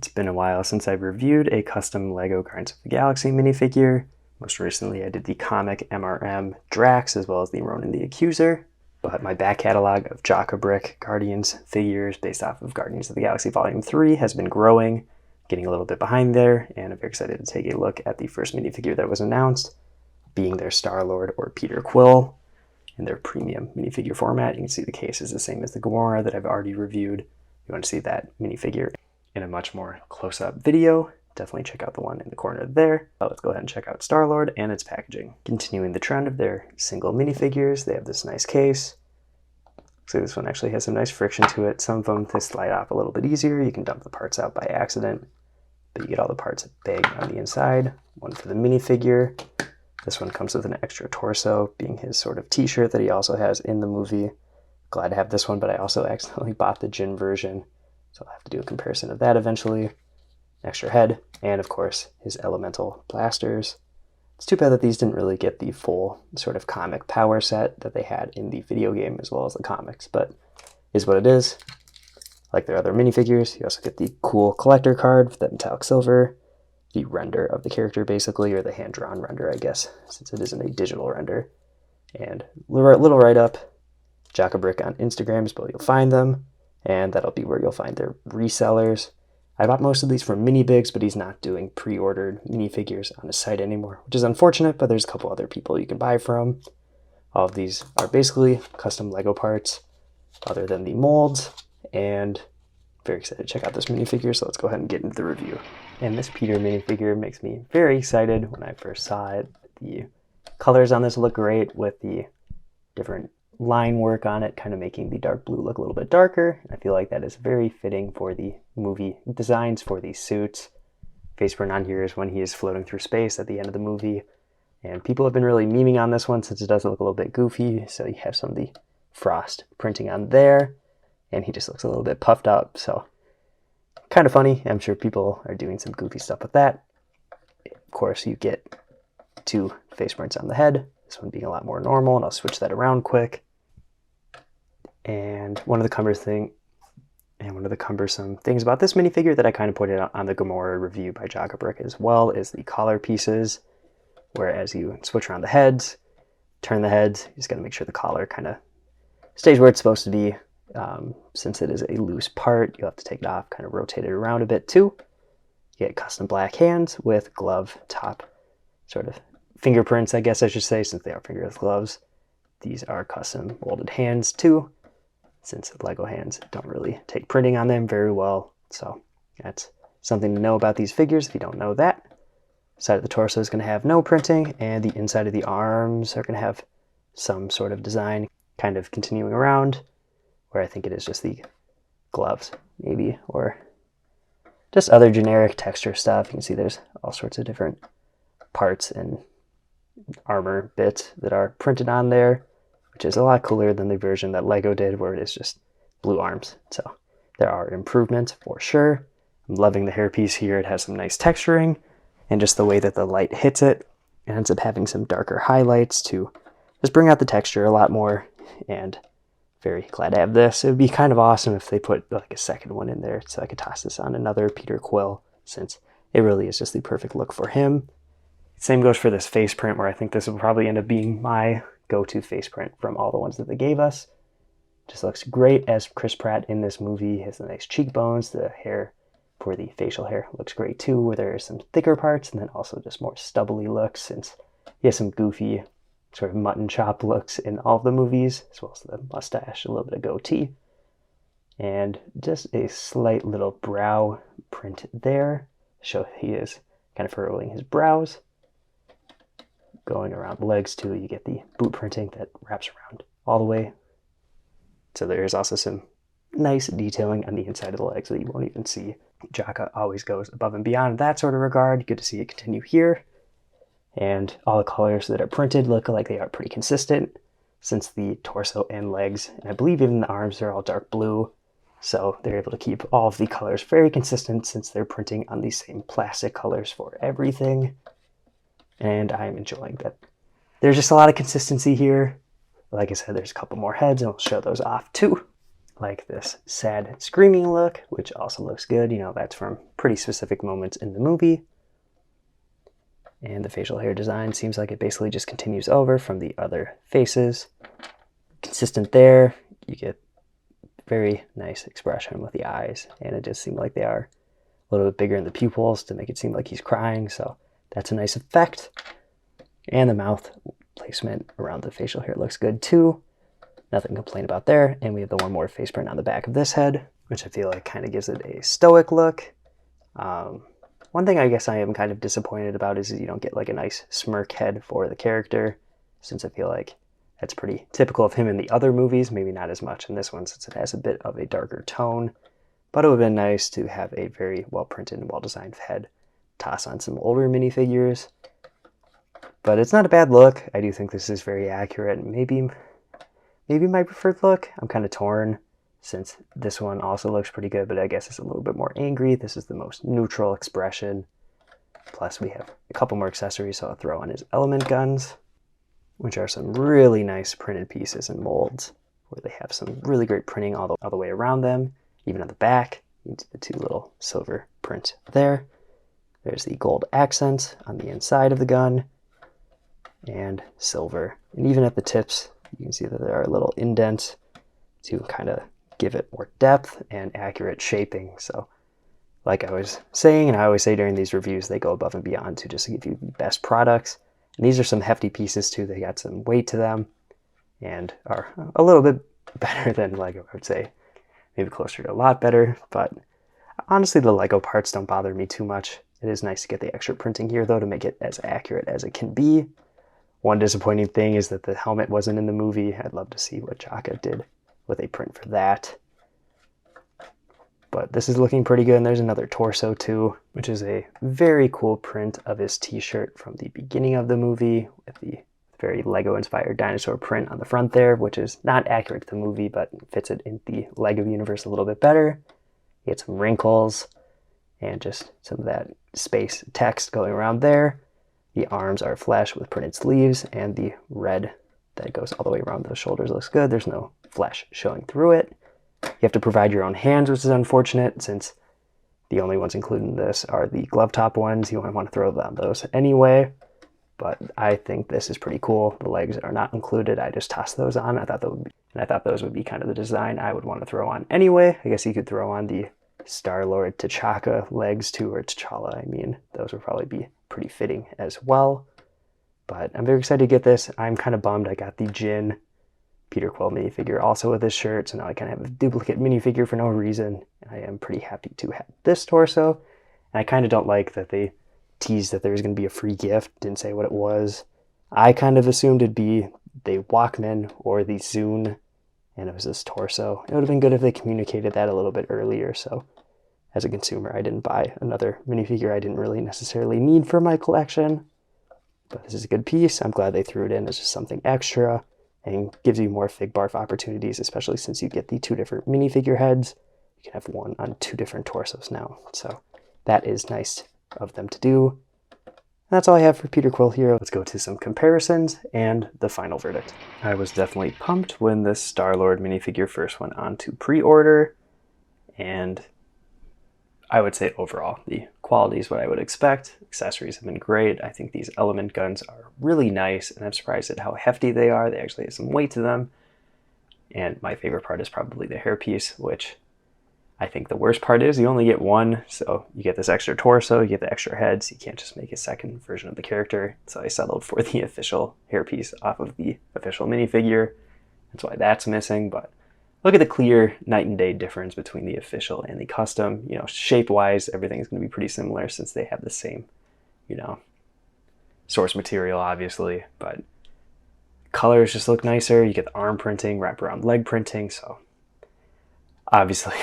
It's been a while since I've reviewed a custom LEGO Guardians of the Galaxy minifigure. Most recently I did the comic MRM Drax as well as the Ronan the Accuser. But my back catalog of Jaka brick Guardians figures based off of Guardians of the Galaxy Volume 3 has been growing, getting a little bit behind there, and I'm very excited to take a look at the first minifigure that was announced, being their Starlord or Peter Quill in their premium minifigure format. You can see the case is the same as the Gamora that I've already reviewed. If you want to see that minifigure in a much more close-up video, definitely check out the one in the corner there. Let's go ahead and check out Starlord and its packaging. Continuing the trend of their single minifigures, they have this nice case. So this one actually has some nice friction to it. Some of them they slide off a little bit easier. You can dump the parts out by accident, but you get all the parts bagged on the inside. One for the minifigure. This one comes with an extra torso, being his sort of t-shirt that he also has in the movie. Glad to have this one, but I also accidentally bought the Jin version, so I'll have to do a comparison of that eventually. Extra head, and of course his elemental blasters. It's too bad that these didn't really get the full sort of comic power set that they had in the video game as well as the comics, but is what it is. Like their other minifigures, you also get the cool collector card with that metallic silver, the render of the character basically, or the hand-drawn render I guess, since it isn't a digital render. And little write-up, Jaka Brick on Instagram is where you'll find them, and that'll be where you'll find their resellers. I bought most of these from minifigs, but he's not doing pre-ordered minifigures on his site anymore, which is unfortunate, but there's a couple other people you can buy from. All of these are basically custom LEGO parts, other than the molds, and very excited to check out this minifigure, so let's go ahead and get into the review. And this Peter minifigure makes me very excited when I first saw it. The colors on this look great with the different line work on it, kind of making the dark blue look a little bit darker. I feel like that is very fitting for the movie designs for these suits. Face print on here is when he is floating through space at the end of the movie, and people have been really memeing on this one since it does look a little bit goofy. So you have some of the frost printing on there, and he just looks a little bit puffed up, so kind of funny. I'm sure people are doing some goofy stuff with that. Of course, you get two face prints on the head, this one being a lot more normal, and I'll switch that around quick. And one of the cumbersome things about this minifigure that I kind of pointed out on the Gamora review by Jaka Brick as well is the collar pieces, whereas you switch around the heads, turn the heads, you just got to make sure the collar kind of stays where it's supposed to be. Since it is a loose part, you'll have to take it off, kind of rotate it around a bit too. You get custom black hands with glove top sort of fingerprints, I guess I should say, since they are fingerless gloves. These are custom molded hands too, since LEGO hands don't really take printing on them very well. So that's something to know about these figures if you don't know that. Side of the torso is going to have no printing, and the inside of the arms are going to have some sort of design kind of continuing around, where I think it is just the gloves maybe, or just other generic texture stuff. You can see there's all sorts of different parts and armor bits that are printed on there, which is a lot cooler than the version that LEGO did where it is just blue arms. So there are improvements for sure. I'm loving the hairpiece here. It has some nice texturing, and just the way that the light hits it, it ends up having some darker highlights to just bring out the texture a lot more, and very glad to have this. It would be kind of awesome if they put like a second one in there so I could toss this on another Peter Quill, since it really is just the perfect look for him. Same goes for this face print, where I think this will probably end up being my go-to face print from all the ones that they gave us. Just looks great as Chris Pratt in this movie. He has the nice cheekbones. The hair for the facial hair looks great too, where there are some thicker parts and then also just more stubbly looks, since he has some goofy sort of mutton chop looks in all of the movies, as well as the mustache, a little bit of goatee, and just a slight little brow print there. Show he is kind of furrowing his brows. Going around the legs too, you get the boot printing that wraps around all the way. So there is also some nice detailing on the inside of the legs that you won't even see. Jaka always goes above and beyond in that sort of regard. Good to see it continue here. And all the colors that are printed look like they are pretty consistent, since the torso and legs, and I believe even the arms, are all dark blue. So they're able to keep all of the colors very consistent since they're printing on the same plastic colors for everything. And I'm enjoying that. There's just a lot of consistency here. Like I said, there's a couple more heads, and we'll show those off too. Like this sad screaming look, which also looks good. You know, that's from pretty specific moments in the movie. And the facial hair design seems like it basically just continues over from the other faces. Consistent there. You get very nice expression with the eyes, and it just seemed like they are a little bit bigger in the pupils to make it seem like he's crying, so that's a nice effect. And the mouth placement around the facial hair looks good too. Nothing to complain about there. And we have the one more face print on the back of this head, which I feel like kind of gives it a stoic look. One thing I guess I am kind of disappointed about is you don't get like a nice smirk head for the character, since I feel like that's pretty typical of him in the other movies, maybe not as much in this one since it has a bit of a darker tone. But it would have been nice to have a very well-printed and well-designed head toss on some older minifigures. But it's not a bad look. I do think this is very accurate. Maybe my preferred look. I'm kind of torn since this one also looks pretty good, but I guess it's a little bit more angry. This is the most neutral expression. Plus we have a couple more accessories, so I'll throw on his element guns, which are some really nice printed pieces and molds, where they have some really great printing all the way around them, even on the back. You can see the two little silver print there. There's the gold accent on the inside of the gun, and silver. And even at the tips, you can see that there are little indents to kind of give it more depth and accurate shaping. So like I was saying, and I always say during these reviews, they go above and beyond to just give you the best products. And these are some hefty pieces too. They got some weight to them and are a little bit better than Lego, I would say. Maybe closer to a lot better, but honestly the Lego parts don't bother me too much. It is nice to get the extra printing here though to make it as accurate as it can be. One disappointing thing is that the helmet wasn't in the movie. I'd love to see what Jaka did with a print for that. But this is looking pretty good, and there's another torso too, which is a very cool print of his t-shirt from the beginning of the movie with the very Lego-inspired dinosaur print on the front there, which is not accurate to the movie, but fits it in the Lego universe a little bit better. You get some wrinkles and just some of that space text going around there. The arms are flesh with printed sleeves, and the red that goes all the way around the shoulders looks good. There's no flesh showing through it. You have to provide your own hands, which is unfortunate since the only ones included in this are the glove top ones. You might want to throw down those anyway, but I think this is pretty cool. The legs are not included. I just tossed those on. I thought those would be kind of the design I would want to throw on anyway. I guess you could throw on the Starlord T'Chaka legs too, or T'Challa, I mean. Those would probably be pretty fitting as well. But I'm very excited to get this. I'm kind of bummed I got the Jin Peter Quill minifigure also with this shirt, so now I kind of have a duplicate minifigure for no reason. I am pretty happy to have this torso. And I kind of don't like that they teased that there was going to be a free gift, didn't say what it was. I kind of assumed it'd be the Walkman or the Zune, and it was this torso. It would have been good if they communicated that a little bit earlier, so as a consumer, I didn't buy another minifigure I didn't really necessarily need for my collection. But this is a good piece. I'm glad they threw it in as just something extra and gives you more Fig Barf opportunities, especially since you get the two different minifigure heads. You can have one on two different torsos now. So that is nice of them to do. And that's all I have for Peter Quill here. Let's go to some comparisons and the final verdict. I was definitely pumped when this Star-Lord minifigure first went on to pre-order, and I would say overall the quality is what I would expect. Accessories have been great. I think these element guns are really nice, and I'm surprised at how hefty they are. They actually have some weight to them. And my favorite part is probably the hairpiece, which I think the worst part is you only get one, so you get this extra torso, you get the extra heads. You can't just make a second version of the character. So I settled for the official hairpiece off of the official minifigure. That's why that's missing, but look at the clear night and day difference between the official and the custom. You know, shape-wise, everything's going to be pretty similar since they have the same, you know, source material, obviously. But colors just look nicer. You get the arm printing, wraparound leg printing. So obviously,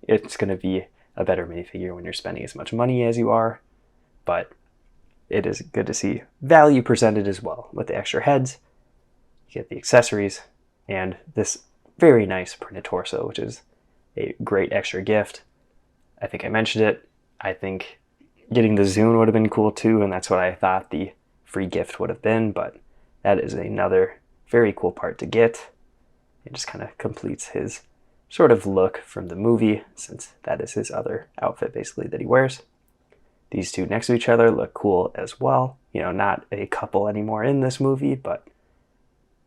it's going to be a better minifigure when you're spending as much money as you are. But it is good to see value presented as well with the extra heads. You get the accessories and this very nice printed torso, which is a great extra gift. I think I mentioned it. I think getting the Zune would have been cool too, and that's what I thought the free gift would have been, but that is another very cool part to get. It just kind of completes his sort of look from the movie, since that is his other outfit basically that he wears. These two next to each other look cool as well. You know, not a couple anymore in this movie, but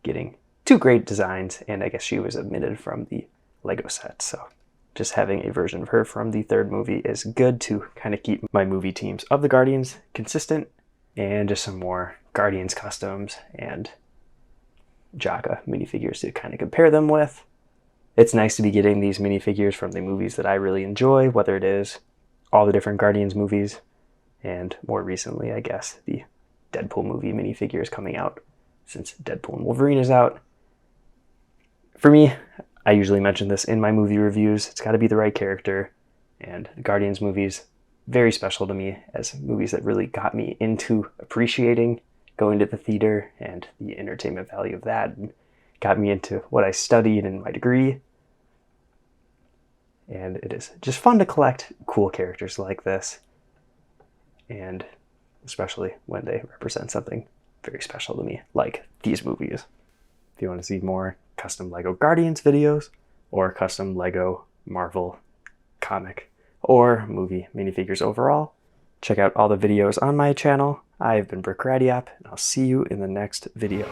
getting two great designs, and I guess she was omitted from the Lego set, so just having a version of her from the third movie is good to kind of keep my movie teams of the Guardians consistent, and just some more Guardians customs and Jaka minifigures to kind of compare them with. It's nice to be getting these minifigures from the movies that I really enjoy, whether it is all the different Guardians movies, and more recently, I guess, the Deadpool movie minifigures coming out since Deadpool and Wolverine is out. For me, I usually mention this in my movie reviews, it's got to be the right character, and the Guardians movies, very special to me as movies that really got me into appreciating going to the theater and the entertainment value of that, and got me into what I studied in my degree. And it is just fun to collect cool characters like this, and especially when they represent something very special to me, like these movies. If you want to see more custom Lego Guardians videos, or custom Lego Marvel comic or movie minifigures overall, check out all the videos on my channel. I've been Brickradiop, and I'll see you in the next video.